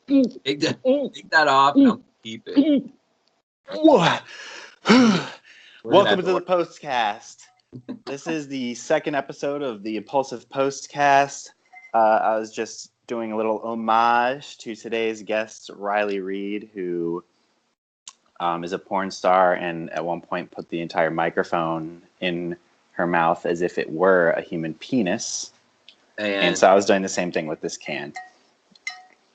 Take that off and I'll keep it. What? Look at Welcome that to the door. Postcast. This is the second episode of the Impaulsive Postcast. I was just doing a little homage to today's guest, Reid, who is a porn star and at one point put the entire microphone in her mouth as if it were a human penis. And so I was doing the same thing with this can.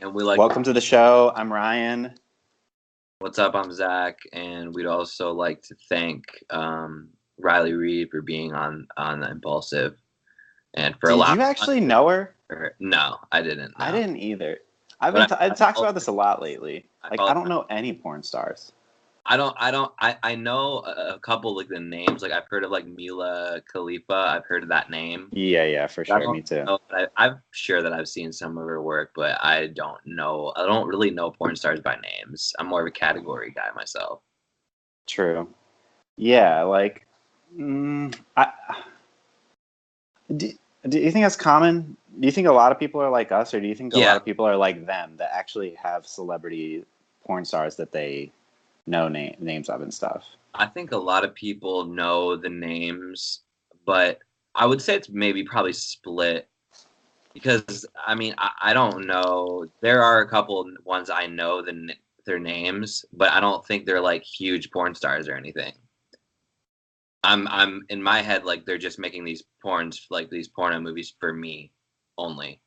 And we like. Welcome to the show. I'm Ryan. What's up? I'm Zach, and we'd also like to thank Reid for being on the Impaulsive, and for Did you actually know her? No, I didn't. No. I didn't either. I talked about this a lot lately. I don't know any porn stars. I know a couple like the names. Like I've heard of like Mila Khalifa. I've heard of that name. Yeah, for sure. Me too. I'm sure that I've seen some of her work, but I don't know. I don't really know porn stars by names. I'm more of a category guy myself. True. Yeah, like, do you think that's common? Do you think a lot of people are like us, or do you think a lot of people are like them that actually have celebrity porn stars that they know names of and stuff? I think a lot of people know the names, but I would say it's probably split. Because, I mean, I don't know. There are a couple ones I know their names, but I don't think they're, like, huge porn stars or anything. I'm in my head, like, they're just making these these porno movies for me only.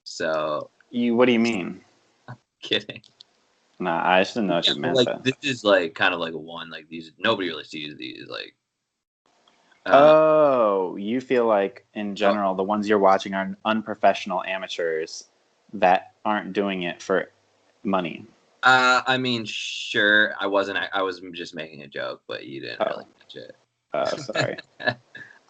So. What do you mean? I'm kidding. Nah, I just didn't know what you meant. Like, this is, like, kind of like one, like, these, nobody really sees these, like. You feel like, in general, the ones you're watching are unprofessional amateurs that aren't doing it for money. I mean, sure. I was just making a joke, but you didn't really catch it. Oh, sorry.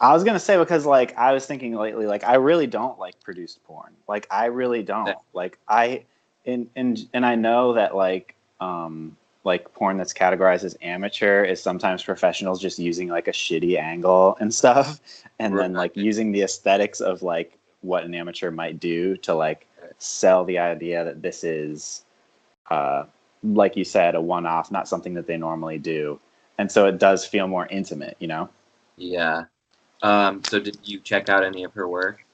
I was going to say, because, like, I was thinking lately, like, I really don't like produced porn. Like, I really don't. Like, and I know that, like porn that's categorized as amateur is sometimes professionals just using like a shitty angle and stuff, and then like using the aesthetics of like what an amateur might do to like sell the idea that this is like you said, a one-off, not something that they normally do, and so it does feel more intimate, you know? Yeah. So did you check out any of her work?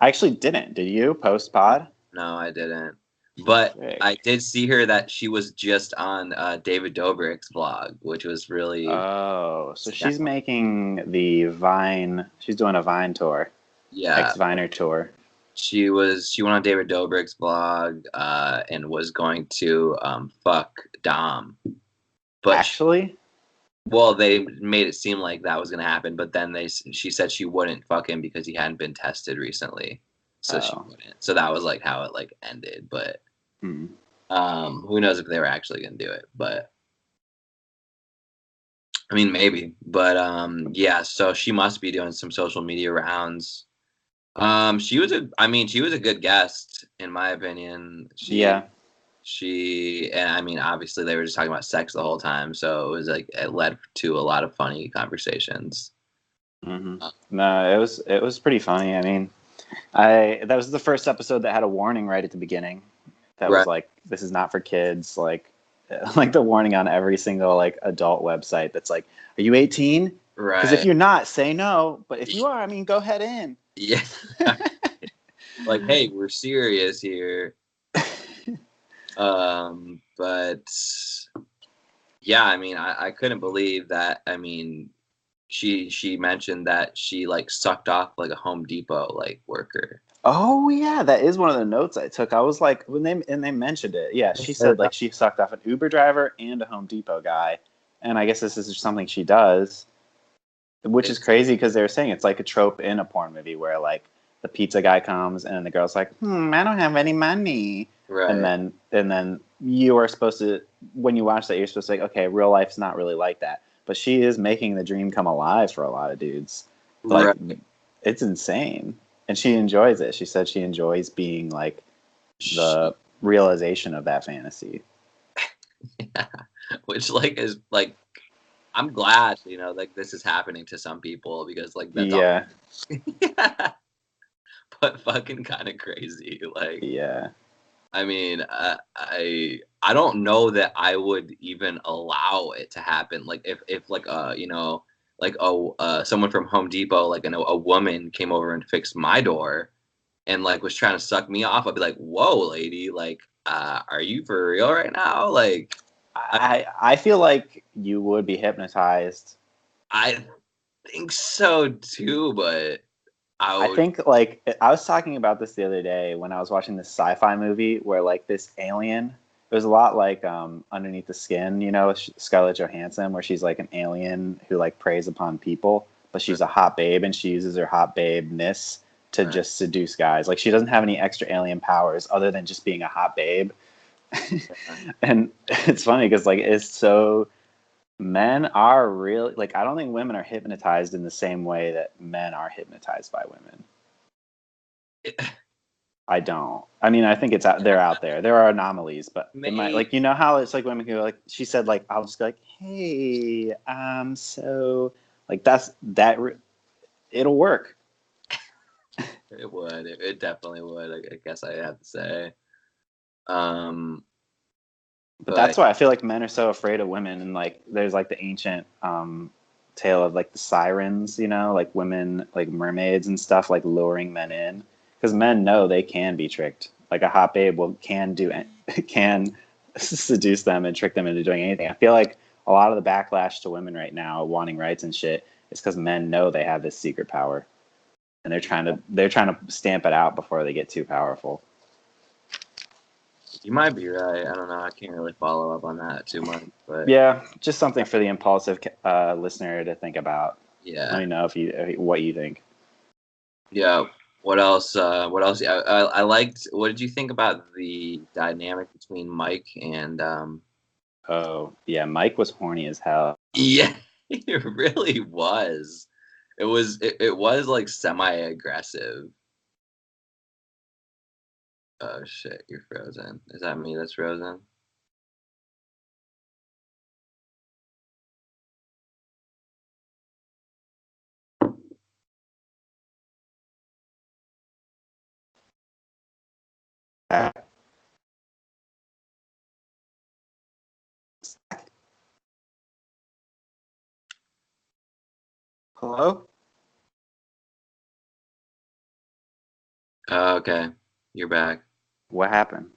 I actually didn't. Did you post-pod? No, I didn't. But I did see her that she was just on David Dobrik's vlog, which was really. Oh, so she's making the Vine. She's doing a Vine tour. Yeah, ex-Viner tour. She went on David Dobrik's vlog and was going to fuck Dom. But actually, they made it seem like that was going to happen, but then she said she wouldn't fuck him because he hadn't been tested recently. So she wouldn't. So that was like how it like ended, but who knows if they were actually gonna do it? But I mean, maybe. But yeah. So she must be doing some social media rounds. She was a good guest in my opinion. And I mean, obviously they were just talking about sex the whole time, so it was like it led to a lot of funny conversations. No, it was pretty funny. I mean. That was the first episode that had a warning right at the beginning that was like, this is not for kids, like the warning on every single like adult website that's like, are you 18? Right. Because if you're not, say no, but if you are, I mean, go head in. Yeah. Like, hey, we're serious here. But yeah, I mean, I couldn't believe that. I mean, she mentioned that she like sucked off like a Home Depot like worker. Oh yeah, that is one of the notes I took. I was like, when they mentioned it, yeah, she said like she sucked off an Uber driver and a Home Depot guy, and I guess this is just something she does, which is crazy because they were saying it's like a trope in a porn movie where like the pizza guy comes and the girl's like, I don't have any money, right? And then you are supposed to, when you watch that, you're supposed to say, okay, real life's not really like that. But she is making the dream come alive for a lot of dudes. Like, it's insane. And she enjoys it. She said she enjoys being, like, the realization of that fantasy. Yeah. Which, like, is, like, I'm glad, you know, like, this is happening to some people because, like, that's all. Yeah. But fucking kind of crazy. Like, yeah. I mean, I don't know that I would even allow it to happen. Like if like like someone from Home Depot, like a woman came over and fixed my door, and like was trying to suck me off, I'd be like, "Whoa, lady! Like, are you for real right now?" Like, I feel like you would be hypnotized. I think so too, but I think like I was talking about this the other day when I was watching this sci-fi movie where like this alien. It was a lot like Underneath the Skin, you know, Scarlett Johansson, where she's like an alien who like preys upon people, but she's a hot babe and she uses her hot babe-ness to just seduce guys. Like she doesn't have any extra alien powers other than just being a hot babe. And it's funny because like it's so men are really like I don't think women are hypnotized in the same way that men are hypnotized by women. I don't. I mean, I think they're out there. There are anomalies, but it might, like, you know how it's like women who like she said like I'll just be like, hey, so like it'll work. It would. It definitely would. I guess I have to say. But that's why I feel like men are so afraid of women, and like there's like the ancient tale of like the sirens, you know, like women, like mermaids and stuff, like luring men in because men know they can be tricked. Like a hot babe can seduce them and trick them into doing anything. I feel like a lot of the backlash to women right now wanting rights and shit is because men know they have this secret power, and they're trying to stamp it out before they get too powerful. You might be right. I don't know. I can't really follow up on that too much, but yeah, just something for the impulsive listener to think about. Yeah. Let me know what you think. Yeah. What else? What else? I liked. What did you think about the dynamic between Mike and? Oh yeah, Mike was horny as hell. Yeah, it really was. It was like semi-aggressive. Oh shit, you're frozen. Is that me that's frozen? Hello? Okay, you're back. What happened?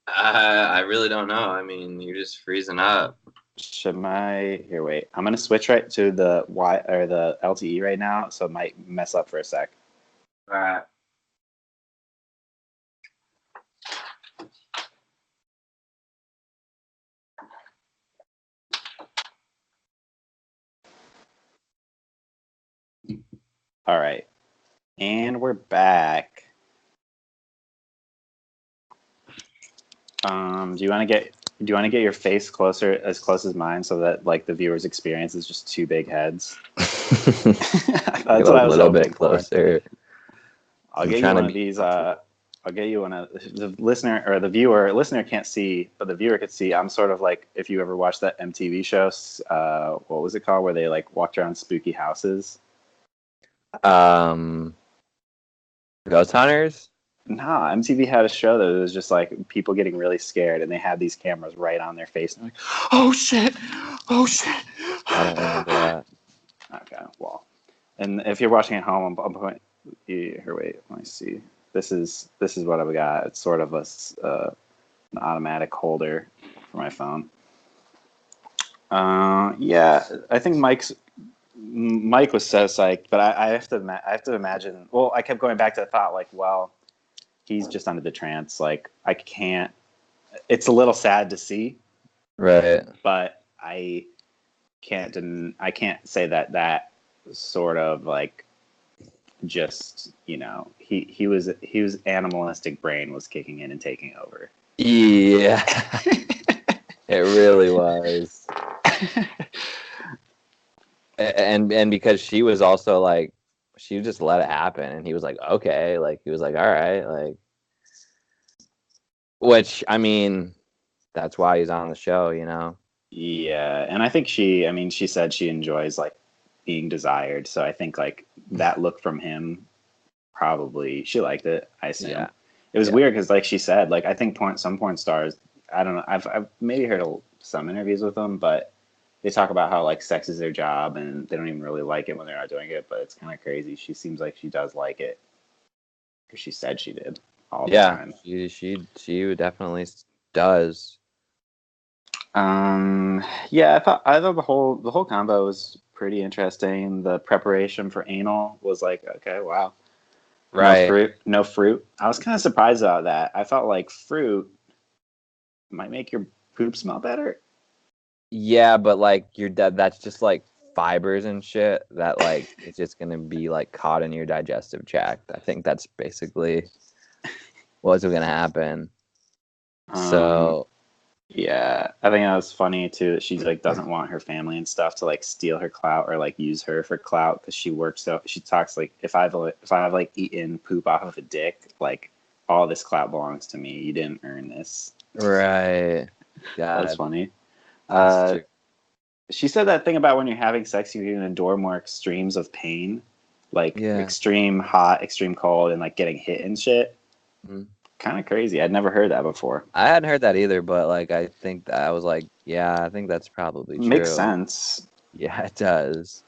I really don't know. I mean, you're just freezing up. Here, wait. I'm gonna switch right to the the LTE right now, so it might mess up for a sec. All right. All right. And we're back. Do you want to get your face as close as mine, so that like the viewer's experience is just two big heads? That's what I was hoping bit closer. I'll get you one of these. I'll get you one of the listener can't see, but the viewer could see. I'm sort of like if you ever watched that MTV show. What was it called? Where they like walked around spooky houses. Ghost Hunters? Nah, MTV had a show that was just like people getting really scared, and they had these cameras right on their face. And like, oh shit! Oh shit! I don't remember that. Okay, well, and if you're watching at home, I'm going. Here, wait. Let me see. This is what I've got. It's sort of an automatic holder for my phone. Yeah, I think Mike was so psyched, but I have to imagine. Well, I kept going back to the thought, like, well, he's just under the trance. Like, I can't. It's a little sad to see, right? But I can't say that sort of like just he was animalistic brain was kicking in and taking over. Yeah, it really was. And because she was also like, she just let it happen, and he was like, okay, like he was like, all right, like, which I mean, that's why he's on the show, you know. Yeah, and I think she said she enjoys like being desired, so I think like that look from him, probably she liked it. I assume. Yeah. It was weird because, like she said, like I think some porn stars, I don't know, I've maybe heard some interviews with them, but they talk about how like sex is their job and they don't even really like it when they're not doing it. But it's kind of crazy. She seems like she does like it because she said she did all the time. She definitely does. Yeah, I thought the whole combo was pretty interesting. The preparation for anal was like, okay, wow. Right. No fruit. I was kind of surprised about that. I felt like fruit might make your poop smell better. Yeah, but like you're dead. That's just like fibers and shit that like it's just gonna be like caught in your digestive tract. I think that's basically what's gonna happen. So yeah, I think that was funny too that she like doesn't want her family and stuff to like steal her clout or like use her for clout because she works so she talks like if I've like eaten poop off of a dick, like all this clout belongs to me. You didn't earn this. right. That's funny. That's She said that thing about when you're having sex, you can endure more extremes of pain, like extreme hot, extreme cold, and like getting hit and shit. Mm-hmm. Kind of crazy. I'd never heard that before. I hadn't heard that either, but like I think that I was like, yeah, I think that's probably true. Makes sense. Yeah, it does.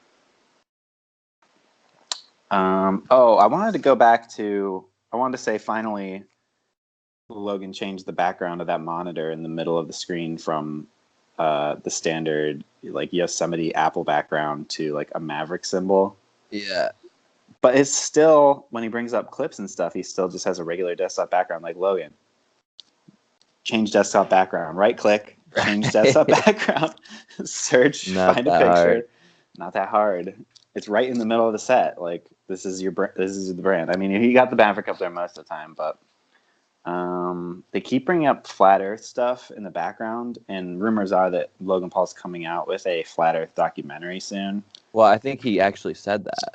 I wanted to go back to. I wanted to say finally, Logan changed the background of that monitor in the middle of the screen from the standard like Yosemite Apple background to like a Maverick symbol. Yeah. But it's still, when he brings up clips and stuff, he still just has a regular desktop background like Logan. Change desktop background. Right click. Change desktop background. Search. Find a picture. Hard. Not that hard. It's right in the middle of the set. Like this is the brand. I mean, he got the Maverick up there most of the time, but they keep bringing up flat Earth stuff in the background, and rumors are that Logan Paul's coming out with a flat Earth documentary soon. Well, I think he actually said that.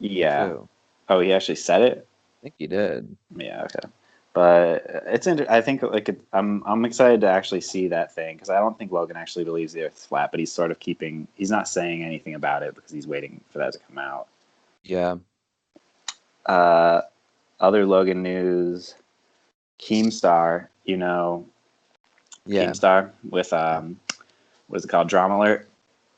Yeah. Too. Oh, he actually said it? I think he did. Yeah, okay. But it's I think like I'm excited to actually see that thing because I don't think Logan actually believes the Earth's flat, but he's sort of he's not saying anything about it because he's waiting for that to come out. Yeah. Other Logan news, Keemstar, Keemstar with what's it called, Drama Alert.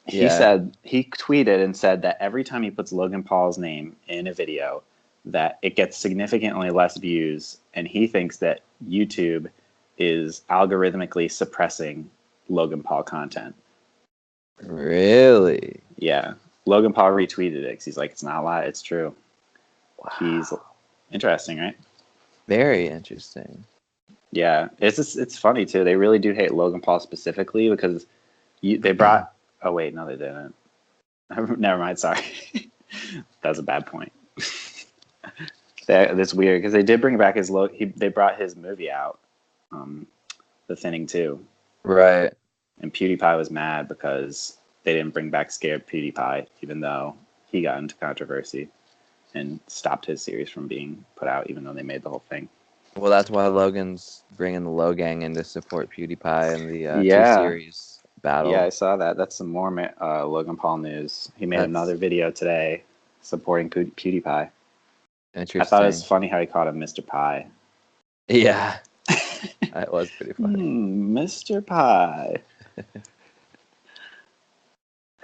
He tweeted and said that every time he puts Logan Paul's name in a video, that it gets significantly less views, and he thinks that YouTube is algorithmically suppressing Logan Paul content. Really? Yeah. Logan Paul retweeted it because he's like, it's not a lie, it's true. Wow. He's interesting, right? Very interesting. Yeah. It's funny, too. They really do hate Logan Paul specifically because they brought... Oh, wait, no, they didn't. Never mind, sorry. That's a bad point. That's weird because they did bring back they brought his movie out, The Thinning 2. Right. And PewDiePie was mad because they didn't bring back Scared PewDiePie, even though he got into controversy and stopped his series from being put out, even though they made the whole thing. Well, that's why Logan's bringing the Logang in to support PewDiePie in the two-series battle. Yeah, I saw that. That's some more Logan Paul news. He made another video today supporting PewDiePie. Interesting. I thought it was funny how he called him Mr. Pie. Yeah. That was pretty funny. Mr. Pie.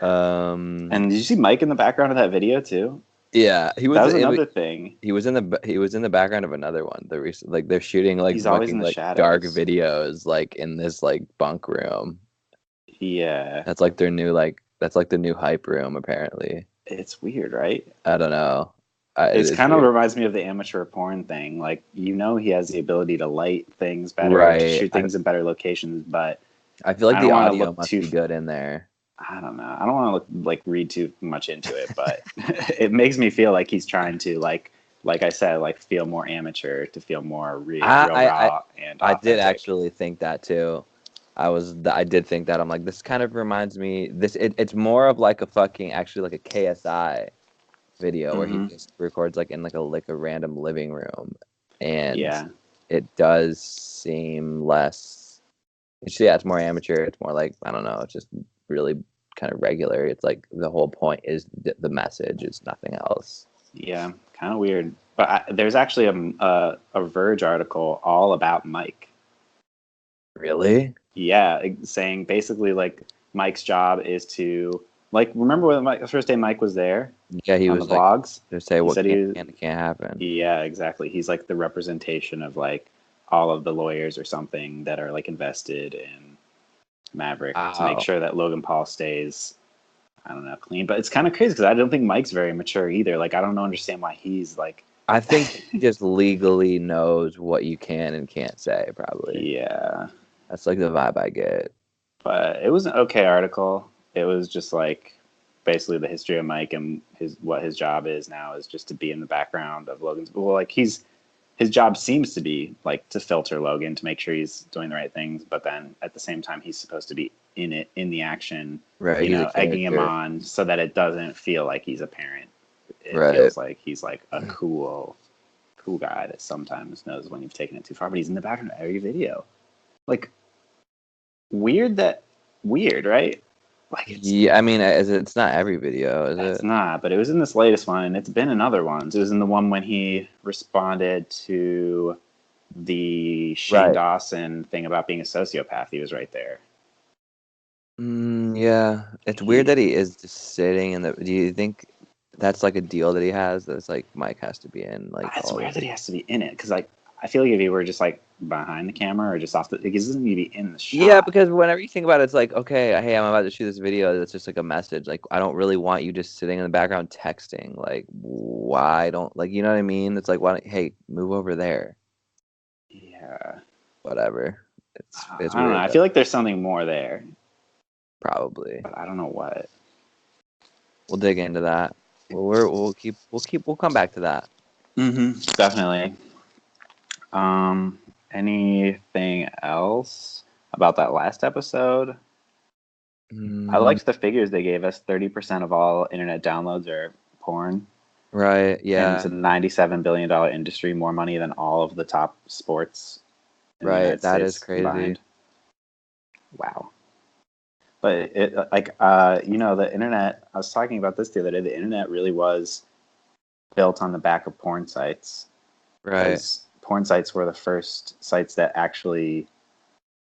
And did you see Mike in the background of that video too? Yeah, that was another thing. He was in the background of another one. They're shooting like he's always in the shadows. Dark videos like in this like bunk room. Yeah, that's like their new that's like the new hype room apparently. It's weird, right? I don't know. It kind of reminds me of the amateur porn thing. Like, he has the ability to light things better, right, to shoot things in better locations, but I feel like the audio must be good in there. I don't know. I don't want to read too much into it, but it makes me feel like he's trying to like I said, feel more amateur, to feel more real raw and authentic. I did actually think that too. I did think that. I'm like, this kind of reminds me. It's more of like a fucking actually like a KSI video where he just records like in like a random living room, and it does seem less. It's more amateur. It's more like, I don't know. It's just really kind of regular. It's like the whole point is the message. It's nothing else. Yeah, Kind of weird. But there's actually a Verge article all about Mike. Really? Yeah, saying basically like Mike's job is to like remember when the first day Mike was there? Yeah, he on was the vlogs. To say what can't happen. Yeah, exactly. He's like the representation of like all of the lawyers or something that are like invested in Maverick to make sure that Logan Paul stays, I don't know, clean. But it's kind of crazy because I don't think Mike's very mature either. Like I don't understand why he's like. I think he just legally knows what you can and can't say. Probably. Yeah. That's like the vibe I get. But it was an okay article. It was just like basically the history of Mike and what his job is now is just to be in the background of Logan's. Well, like his job seems to be like to filter Logan to make sure he's doing the right things, but then at the same time he's supposed to be in the action, right? Egging him on so that it doesn't feel like he's a parent. It feels like he's like a cool guy that sometimes knows when you've taken it too far, but he's in the background of every video. Like weird, right? Like I mean, it's not every video, is it? It's not, but it was in this latest one, and it's been in other ones. It was in the one when he responded to the Shane Dawson thing about being a sociopath. He was right there. Yeah, it's weird that he is just sitting in the. Do you think that's like a deal that he has? That's like Mike has to be in. Like it's weird that he has to be in it because like I feel like if he were just like behind the camera or just off he doesn't need to be in the shot. Yeah, because whenever you think about it, it's like, okay, hey, I'm about to shoot this video. That's just like a message. Like, I don't really want you just sitting in the background texting. Like, why don't like you know what I mean? It's like, why don't hey, move over there? Yeah. Whatever. It's I weird. don't know. I feel like there's something more there. Probably. But I don't know what. We'll dig into that. We'll come back to that. Definitely. Anything else about that last episode? I liked the figures they gave us. 30% of all internet downloads are porn. Right, yeah. And it's a $97 billion industry, more money than all of the top sports. Right, that is crazy. Combined. Wow. But the internet, I was talking about this the other day, the internet really was built on the back of porn sites. Right. Porn sites were the first sites that actually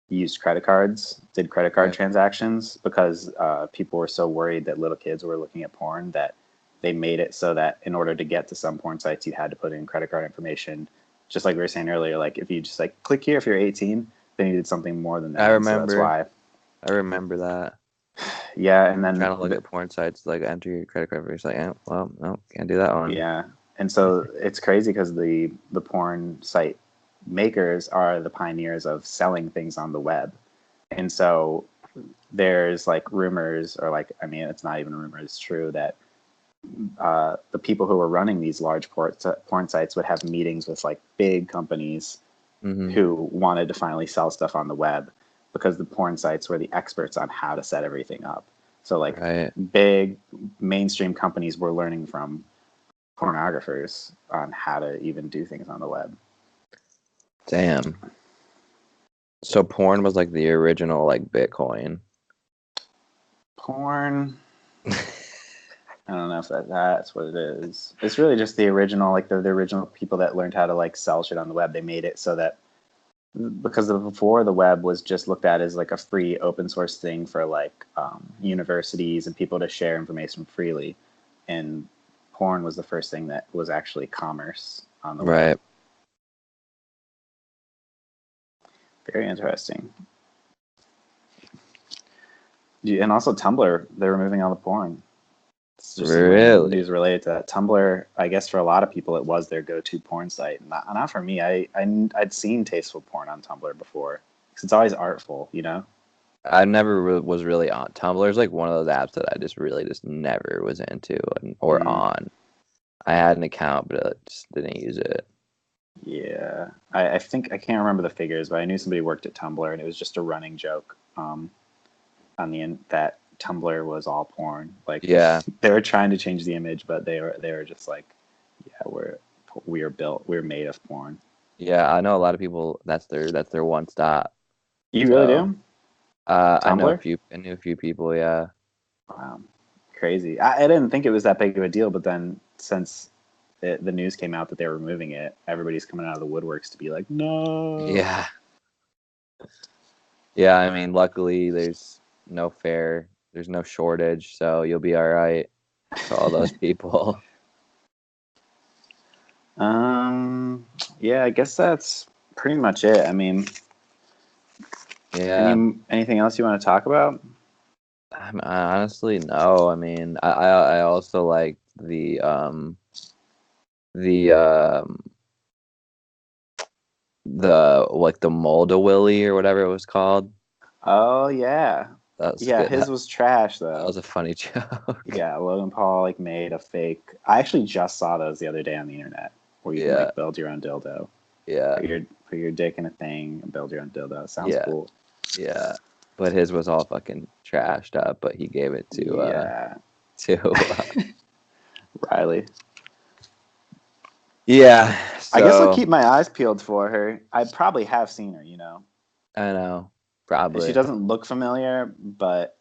used credit cards, did credit card transactions, because people were so worried that little kids were looking at porn that they made it so that in order to get to some porn sites, you had to put in credit card information. Just like we were saying earlier, like if you just like click here if you're 18, then you did something more than that. I remember. So that's why. I remember that. Yeah, and then trying to look at porn sites, like enter your credit card information. Like, well, no, can't do that one. Yeah, and so it's crazy because the porn site makers are the pioneers of selling things on the web, and so there's like rumors, or like I mean, it's not even a rumor; it's true that the people who were running these large porn sites would have meetings with like big companies who wanted to finally sell stuff on the web, because the porn sites were the experts on how to set everything up. So like big mainstream companies were learning from pornographers on how to even do things on the web. Damn. So porn was like the original like Bitcoin. Porn. I don't know if that's what it is. It's really just the original, like the original people that learned how to like sell shit on the web. They made it so that, because before the web was just looked at as like a free open source thing for like universities and people to share information freely, and porn was the first thing that was actually commerce on the web. Very interesting. And also Tumblr, they're removing all the porn. It's just really news related to that. Tumblr, I guess for a lot of people, it was their go-to porn site. Not for me. I'd seen tasteful porn on Tumblr before, because it's always artful, you know? I never was really on. Tumblr's like one of those apps that I just never was into or on. I had an account, but I just didn't use it. Yeah. I think, I can't remember the figures, but I knew somebody worked at Tumblr, and it was just a running joke on the end that Tumblr was all porn. Like, they were trying to change the image, but they were just like, yeah, we're made of porn. Yeah, I know a lot of people. That's their one stop. You really do? I knew a few people. Yeah. Wow, crazy. I didn't think it was that big of a deal, but then since the news came out that they were removing it, everybody's coming out of the woodworks to be like, no. Yeah. Yeah, I mean, luckily there's no shortage, so you'll be all right to all those people. Yeah, I guess that's pretty much it. I mean, yeah. Anything else you want to talk about? I honestly, no. I mean, I also like the like the Molda-Willy or whatever it was called. Oh yeah. Good. His was trash though. That was a funny joke. Yeah, Logan Paul like made a fake. I actually just saw those the other day on the internet where you can like build your own dildo. Yeah. Put your dick in a thing and build your own dildo. Sounds cool. Yeah. But his was all fucking trashed up, but he gave it to Riley. Yeah. So, I guess I'll keep my eyes peeled for her. I probably have seen her, you know. I know. Probably. She doesn't look familiar, but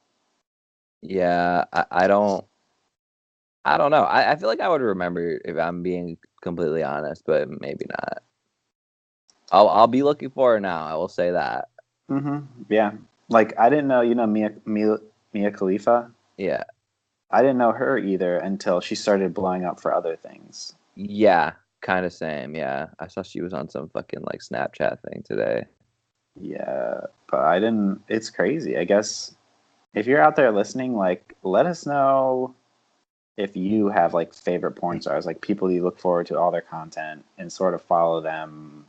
yeah, I don't know. I feel like I would remember if I'm being completely honest, but maybe not. I'll be looking for her now. I will say that. Yeah. Like I didn't know, you know, Mia Khalifa. Yeah. I didn't know her either until she started blowing up for other things. Yeah, kind of same. Yeah, I saw she was on some fucking like Snapchat thing today. Yeah, but I didn't. It's crazy. I guess if you're out there listening, like, let us know if you have like favorite porn stars, like people you look forward to all their content and sort of follow them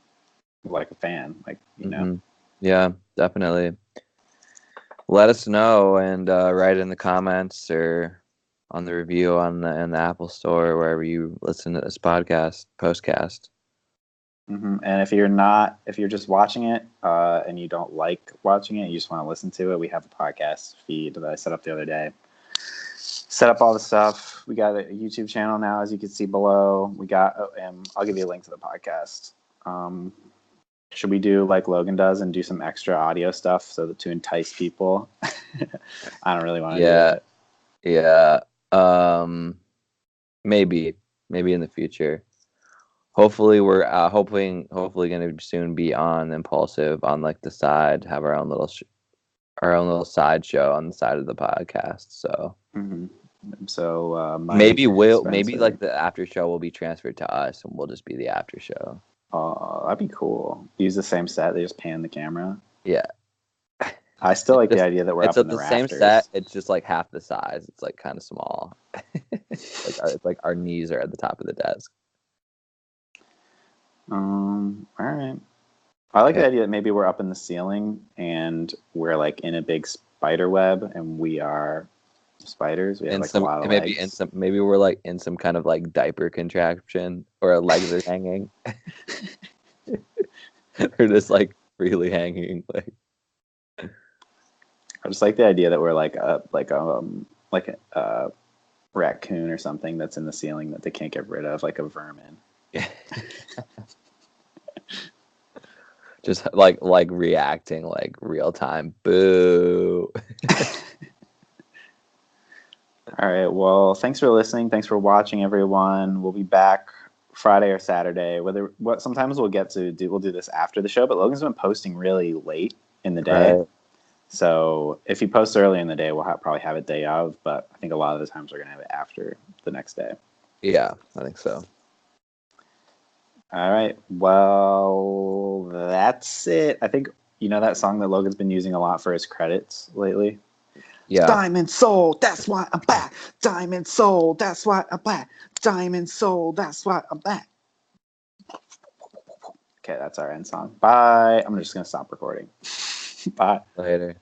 like a fan, like you know. Yeah, definitely. Let us know and write in the comments or on the review in the Apple Store or wherever you listen to this postcast. And if you're just watching it and you don't like watching it, you just want to listen to it, we have a podcast feed that I set up the other day. Set up all the stuff. We got a YouTube channel now, as you can see below. We got, I'll give you a link to the podcast. Should we do like Logan does and do some extra audio stuff so that to entice people? I don't really want to do that. Yeah. Maybe in the future. Hopefully we're hopefully going to soon be on Impaulsive on like the side, have our own little side show on the side of the podcast. So so maybe like the after show will be transferred to us and we'll just be the after show. Oh, that'd be cool. Use the same set. They just pan the camera. Yeah. I still like the idea that we're up in the rafters. Same set. It's just like half the size. It's like kind of small. It's like our knees are at the top of the desk. All right. I like the idea that maybe we're up in the ceiling and we're like in a big spider web and we are spiders. We have like a lot of legs. Maybe we're like in some kind of like diaper contraption or our legs are hanging. We're just like freely hanging. Like I just like the idea that we're like a raccoon or something that's in the ceiling that they can't get rid of, like a vermin. Just like reacting like real time. Boo. All right. Well, thanks for listening. Thanks for watching, everyone. We'll be back Friday or Saturday. Sometimes we'll do this after the show, but Logan's been posting really late in the day. Right. So if he posts early in the day, we'll probably have it day of, but I think a lot of the times we're going to have it after the next day. Yeah, I think so. All right. Well, that's it. I think, you know that song that Logan's been using a lot for his credits lately? Yeah. Diamond Soul, that's why I'm back. Diamond Soul, that's why I'm back. Diamond Soul, that's why I'm back. Okay, that's our end song. Bye. I'm just going to stop recording. Bye. Later.